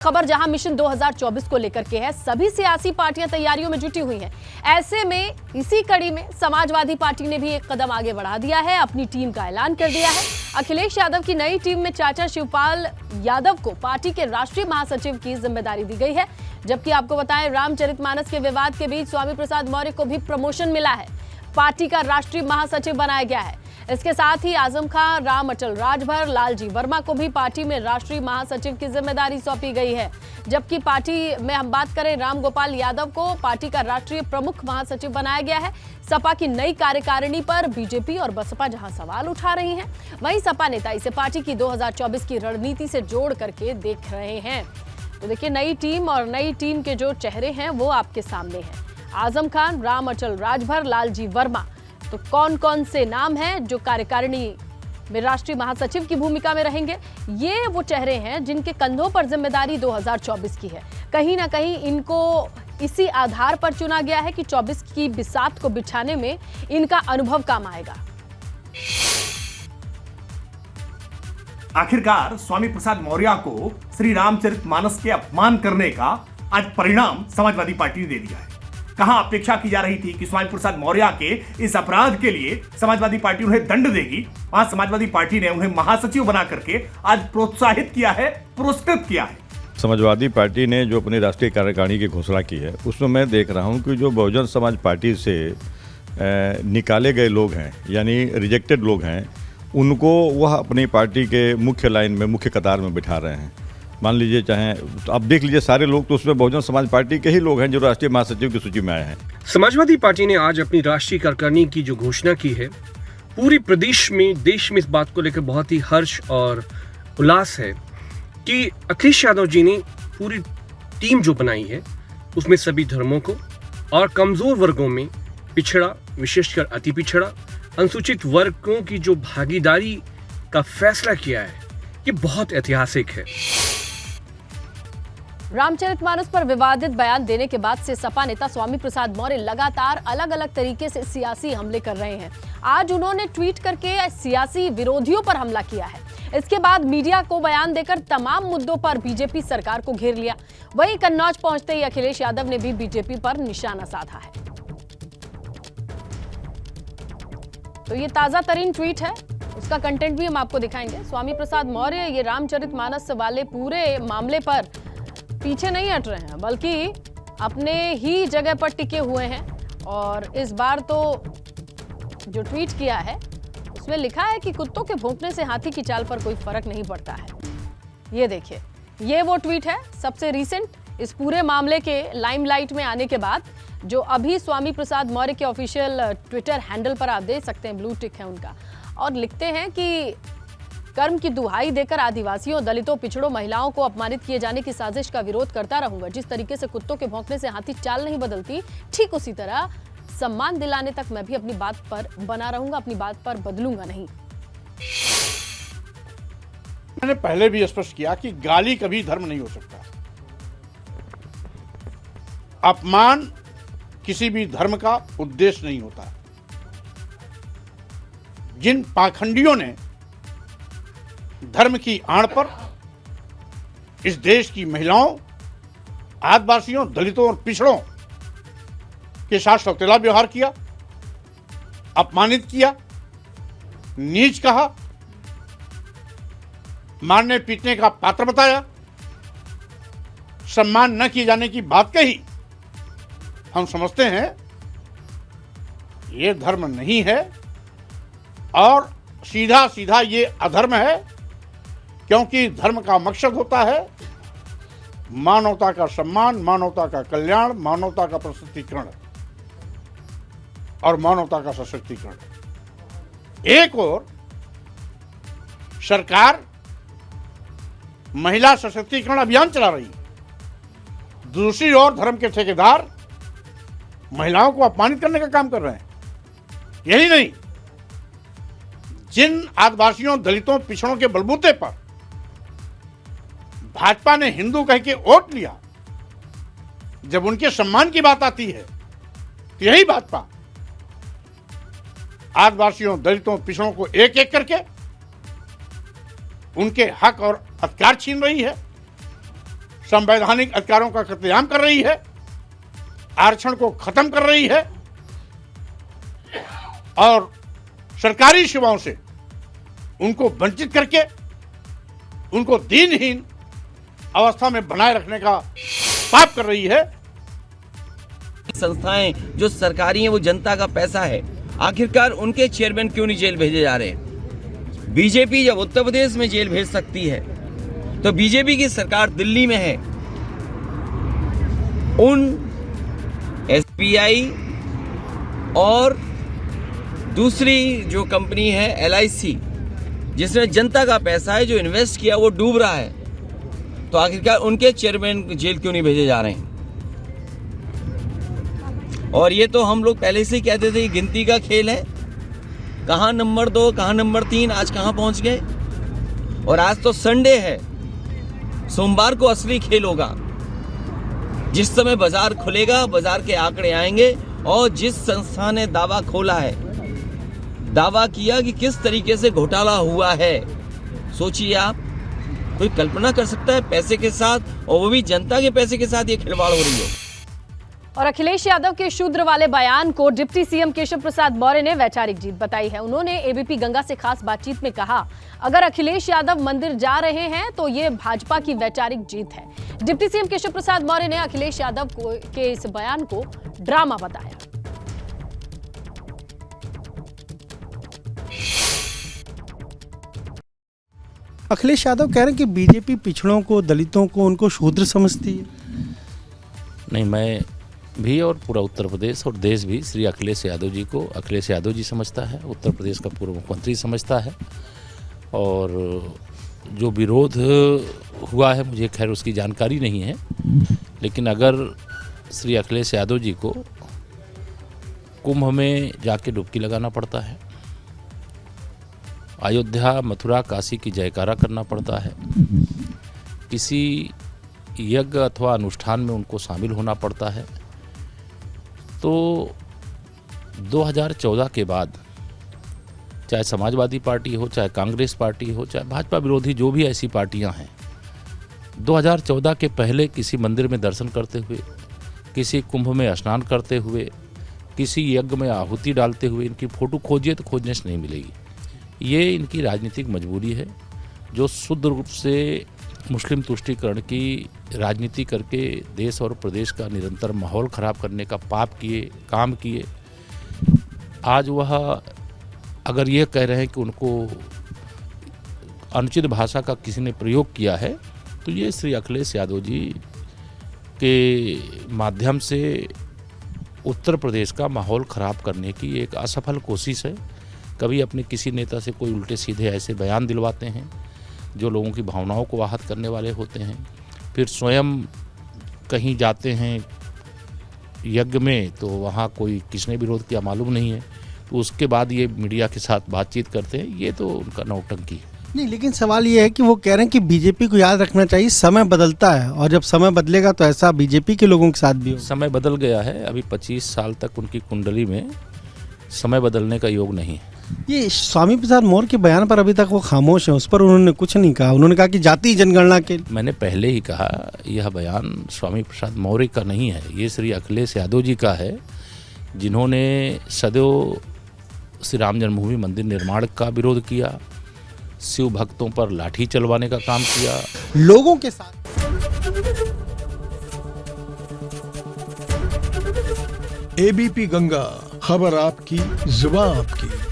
खबर जहां मिशन 2024 को लेकर के है, सभी सियासी पार्टियां तैयारियों में जुटी हुई हैं। ऐसे में इसी कड़ी में समाजवादी पार्टी ने भी एक कदम आगे बढ़ा दिया है, अपनी टीम का ऐलान कर दिया है। अखिलेश यादव की नई टीम में चाचा शिवपाल यादव को पार्टी के राष्ट्रीय महासचिव की जिम्मेदारी दी गई है। जबकि आपको बताएं, रामचरितमानस के विवाद के बीच स्वामी प्रसाद मौर्य को भी प्रमोशन मिला है, पार्टी का राष्ट्रीय महासचिव बनाया गया है। इसके साथ ही आजम खान, राम अटल राजभर, लालजी वर्मा को भी पार्टी में राष्ट्रीय महासचिव की जिम्मेदारी सौंपी गई है। जबकि पार्टी में हम बात करें, राम गोपाल यादव को पार्टी का राष्ट्रीय प्रमुख महासचिव बनाया गया है। सपा की नई कार्यकारिणी पर बीजेपी और बसपा जहां सवाल उठा रही हैं, वहीं सपा नेता इसे पार्टी की 2024 की रणनीति से जोड़ करके देख रहे हैं। तो देखिए, नई टीम और नई टीम के जो चेहरे हैं वो आपके सामने हैं। आजम खान, राम अटल राजभर, लालजी वर्मा, तो कौन कौन से नाम हैं जो कार्यकारिणी में राष्ट्रीय महासचिव की भूमिका में रहेंगे? ये वो चेहरे हैं जिनके कंधों पर जिम्मेदारी 2024 की है। कहीं ना कहीं इनको इसी आधार पर चुना गया है कि 24 की बिसात को बिछाने में इनका अनुभव काम आएगा। आखिरकार स्वामी प्रसाद मौर्य को श्री रामचरितमानस के अपमान करने का आज परिणाम समाजवादी पार्टी ने दे दिया है। कहां अपेक्षा की जा रही थी कि स्वामी प्रसाद मौर्य के इस अपराध के लिए समाजवादी पार्टी उन्हें दंड देगी, वहां समाजवादी पार्टी ने उन्हें महासचिव बना करके आज प्रोत्साहित किया है, पुरस्कृत किया है। समाजवादी पार्टी ने जो अपनी राष्ट्रीय कार्यकारिणी की घोषणा की है, उसमें मैं देख रहा हूं कि जो बहुजन समाज पार्टी से निकाले गए लोग हैं, यानी रिजेक्टेड लोग हैं, उनको वह अपनी पार्टी के मुख्य लाइन में, मुख्य कतार में बिठा रहे हैं। मान लीजिए, चाहे आप देख लीजिए, सारे लोग तो उसमें बहुजन समाज पार्टी के ही लोग हैं जो राष्ट्रीय महासचिव की सूची में आए हैं। समाजवादी पार्टी ने आज अपनी राष्ट्रीय कार्यकारिणी की जो घोषणा की है, पूरी प्रदेश में, देश में इस बात को लेकर बहुत ही हर्ष और उल्लास है कि अखिलेश यादव जी ने पूरी टीम जो बनाई है उसमें सभी धर्मों को और कमजोर वर्गों में, पिछड़ा, विशेषकर अति पिछड़ा, अनुसूचित वर्गों की जो भागीदारी का फैसला किया है, ये बहुत ऐतिहासिक है। रामचरितमानस पर विवादित बयान देने के बाद से सपा नेता स्वामी प्रसाद मौर्य लगातार अलग अलग तरीके से सियासी हमले कर रहे हैं। आज उन्होंने ट्वीट करके सियासी विरोधियों पर हमला किया है। इसके बाद मीडिया को बयान देकर तमाम मुद्दों पर बीजेपी सरकार को घेर लिया। वहीं कन्नौज पहुंचते ही अखिलेश यादव ने भी बीजेपी पर निशाना साधा है। तो ये ताजा तरीन ट्वीट है, उसका कंटेंट भी हम आपको दिखाएंगे। स्वामी प्रसाद मौर्य ये रामचरितमानस वाले पूरे मामले पर पीछे नहीं हट रहे हैं, बल्कि अपने ही जगह पर टिके हुए हैं। और इस बार तो जो ट्वीट किया है उसमें लिखा है कि कुत्तों के भौंकने से हाथी की चाल पर कोई फर्क नहीं पड़ता है। ये देखिए, ये वो ट्वीट है सबसे रीसेंट इस पूरे मामले के लाइमलाइट में आने के बाद, जो अभी स्वामी प्रसाद मौर्य के ऑफिशियल ट्विटर हैंडल पर आप देख सकते हैं, ब्लू टिक है उनका, और लिखते हैं कि कर्म की दुहाई देकर आदिवासियों, दलितों, पिछड़ों, महिलाओं को अपमानित किए जाने की साजिश का विरोध करता रहूंगा। जिस तरीके से कुत्तों के भौंकने से हाथी चाल नहीं बदलती, ठीक उसी तरह सम्मान दिलाने तक मैं भी अपनी बात पर बना रहूंगा, अपनी बात पर बदलूंगा नहीं। मैंने पहले भी स्पष्ट किया कि गाली कभी धर्म नहीं हो सकता। अपमान किसी भी धर्म का उद्देश्य नहीं होता। जिन पाखंडियों ने धर्म की आड़ पर इस देश की महिलाओं, आदिवासियों, दलितों और पिछड़ों के साथ सौतेला व्यवहार किया, अपमानित किया, नीच कहा, मारने पीटने का पात्र बताया, सम्मान न किए जाने की बात कही, हम समझते हैं ये धर्म नहीं है और सीधा सीधा ये अधर्म है, क्योंकि धर्म का मकसद होता है मानवता का सम्मान, मानवता का कल्याण, मानवता का प्रशस्तीकरण और मानवता का सशक्तिकरण। एक और सरकार महिला सशक्तिकरण अभियान चला रही है, दूसरी ओर धर्म के ठेकेदार महिलाओं को अपमानित करने का काम कर रहे हैं। यही नहीं, जिन आदिवासियों, दलितों, पिछड़ों के बलबूते पर भाजपा ने हिंदू कह के वोट लिया, जब उनके सम्मान की बात आती है तो यही भाजपा आदिवासियों, दलितों, पिछड़ों को एक एक करके उनके हक और अधिकार छीन रही है। संवैधानिक अधिकारों का कत्लेआम कर रही है, आरक्षण को खत्म कर रही है और सरकारी सेवाओं से उनको वंचित करके उनको दीनहीन अवस्था में बनाए रखने का पाप कर रही है। संस्थाएं जो सरकारी हैं वो जनता का पैसा है, आखिरकार उनके चेयरमैन क्यों नहीं जेल भेजे जा रहे हैं? बीजेपी जब उत्तर प्रदेश में जेल भेज सकती है तो बीजेपी की सरकार दिल्ली में है, उन एसबीआई और दूसरी जो कंपनी है LIC जिसमें जनता का पैसा है, जो इन्वेस्ट किया वो डूब रहा है, तो आखिरकार उनके चेयरमैन जेल क्यों नहीं भेजे जा रहे हैं? और ये तो हम लोग पहले से ही कहते थे गिनती का खेल है, कहाँ नंबर 2 कहाँ नंबर 3, आज कहाँ पहुंच गए। और आज तो संडे है, सोमवार को असली खेल होगा। जिस समय बाजार खुलेगा, बाजार के आंकड़े आएंगे और जिस संस्था ने दावा खोला है, दावा किया कि किस तरीके से घोटाला हुआ है, सोचिए आप, कोई कल्पना कर सकता है पैसे के साथ, और वो भी जनता के पैसे के साथ ये खिलवाड़ हो रही है। और अखिलेश यादव के शूद्र वाले बयान को डिप्टी सीएम केशव प्रसाद मौर्य ने वैचारिक जीत बताई है। उन्होंने एबीपी गंगा से खास बातचीत में कहा, अगर अखिलेश यादव मंदिर जा रहे हैं तो ये भाजपा की वैचारिक जीत है। डिप्टी सीएम केशव प्रसाद मौर्य ने अखिलेश यादव के इस बयान को ड्रामा बताया। अखिलेश यादव कह रहे हैं कि बीजेपी पिछड़ों को, दलितों को, उनको शूद्र समझती है। नहीं, मैं भी और पूरा उत्तर प्रदेश और देश भी श्री अखिलेश यादव जी को अखिलेश यादव जी समझता है, उत्तर प्रदेश का पूर्व मुख्यमंत्री समझता है। और जो विरोध हुआ है मुझे खैर उसकी जानकारी नहीं है, लेकिन अगर श्री अखिलेश यादव जी को कुंभ में जाके डुबकी लगाना पड़ता है, अयोध्या मथुरा काशी की जयकारा करना पड़ता है, किसी यज्ञ अथवा अनुष्ठान में उनको शामिल होना पड़ता है, तो 2014 के बाद चाहे समाजवादी पार्टी हो, चाहे कांग्रेस पार्टी हो, चाहे भाजपा विरोधी जो भी ऐसी पार्टियां हैं, 2014 के पहले किसी मंदिर में दर्शन करते हुए, किसी कुंभ में स्नान करते हुए, किसी यज्ञ में आहुति डालते हुए इनकी फ़ोटो खोजिए तो खोजने से नहीं मिलेगी। ये इनकी राजनीतिक मजबूरी है, जो शुद्ध रूप से मुस्लिम तुष्टीकरण की राजनीति करके देश और प्रदेश का निरंतर माहौल ख़राब करने का काम किए। आज वह अगर ये कह रहे हैं कि उनको अनुचित भाषा का किसी ने प्रयोग किया है, तो ये श्री अखिलेश यादव जी के माध्यम से उत्तर प्रदेश का माहौल ख़राब करने की एक असफल कोशिश है। कभी अपने किसी नेता से कोई उल्टे सीधे ऐसे बयान दिलवाते हैं जो लोगों की भावनाओं को आहत करने वाले होते हैं, फिर स्वयं कहीं जाते हैं यज्ञ में तो वहाँ कोई किसने विरोध किया मालूम नहीं है, तो उसके बाद ये मीडिया के साथ बातचीत करते हैं। ये तो उनका नौटंकी है। नहीं, लेकिन सवाल ये है कि वो कह रहे हैं कि बीजेपी को याद रखना चाहिए समय बदलता है, और जब समय बदलेगा तो ऐसा बीजेपी के लोगों के साथ भी होगा। समय बदल गया है, अभी 25 साल तक उनकी कुंडली में समय बदलने का योग नहीं है। ये स्वामी प्रसाद मौर्य के बयान पर अभी तक वो खामोश हैं, उस पर उन्होंने कुछ नहीं कहा। उन्होंने कहा कि जाति जनगणना के, मैंने पहले ही कहा यह बयान स्वामी प्रसाद मौर्य का नहीं है, ये श्री अखिलेश यादव जी का है, जिन्होंने सदैव श्री राम जन्मभूमि मंदिर निर्माण का विरोध किया, शिव भक्तों पर लाठी चलवाने का काम किया, लोगों के साथ। एबीपी गंगा, खबर आपकी, जुबान आपकी।